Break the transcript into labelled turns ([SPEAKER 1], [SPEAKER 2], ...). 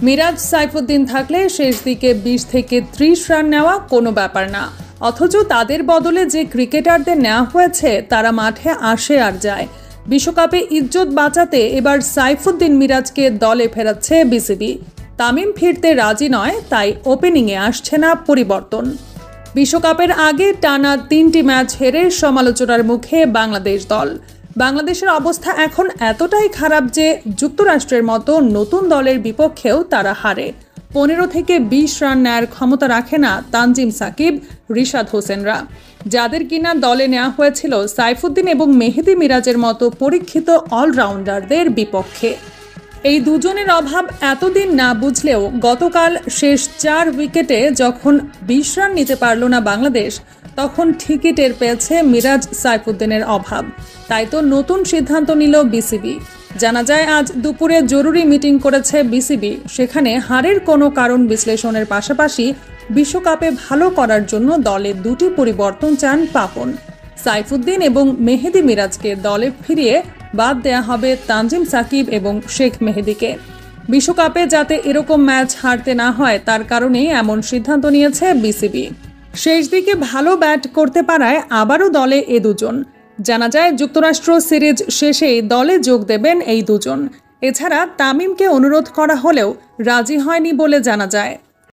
[SPEAKER 1] মিরাজ সাইফুদ্দিন থাকলে শেষ দিকে 20 থেকে 30 রান নেওয়া কোনো ব্যাপার না। অথচ তাদের বদলে যে ক্রিকেটারদের নেওয়া হয়েছে তারা মাঠে আসে আর যায়। বিশ্বকাপে ইজ্জত বাঁচাতে এবার সাইফুদ্দিন মিরাজকে দলে ফেরাচ্ছে বিসিবি। তামিম ফিরতে রাজি নয়, তাই ওপেনিংয়ে আসছে না পরিবর্তন। বিশ্বকাপের আগে টানা 3টি ম্যাচ হেরে সমালোচনার মুখে বাংলাদেশ দল। বাংলাদেশের অবস্থা এখন এতটাই খারাপ যে যুক্তরাষ্ট্রের মতো নতুন দলের বিপক্ষেও তারা হারে। 15 থেকে 20 রান নেয়ার ক্ষমতা রাখে না তানজিম সাকিব, রিশাদ হোসেনরা, যাদের কিনা দলে নেওয়া হয়েছিল সাইফুদ্দিন এবং মেহেদী মিরাজের মতো পরীক্ষিত অলরাউন্ডারদের বিপক্ষে। এই দুজনের অভাব এতদিন না বুঝলেও গতকাল শেষ 4 উইকেটে যখন 20 রান নিতে পারল না বাংলাদেশ, তখন ঠিকই টের পেয়েছে মিরাজ সাইফুদ্দিনের অভাব। তাই তো নতুন সিদ্ধান্ত নিল বিসিবি। জানা যায় আজ দুপুরে জরুরি মিটিং করেছে বিসিবি। সেখানে হারের কোনো কারণ বিশ্লেষণের পাশাপাশি বিশ্বকাপে ভালো করার জন্য দলে 2টি পরিবর্তন চান পাপন। সাইফুদ্দিন এবং মেহেদী মিরাজকে দলে ফিরিয়ে বাদ দেয়া হবে তানজিম সাকিব এবং শেখ মেহেদীকে। বিশ্বকাপে যাতে এরকম ম্যাচ হারতে না হয় তার কারণেই এমন সিদ্ধান্ত নিয়েছে বিসিবি। শেষ দিকে ভালো ব্যাট করতে পারায় আবারও দলে এ দুজন। জানা যায় যুক্তরাষ্ট্র সিরিজ শেষেই দলে যোগ দেবেন এই দুজন। এছাড়া তামিমকে অনুরোধ করা হলেও রাজি হয়নি বলে জানা যায়।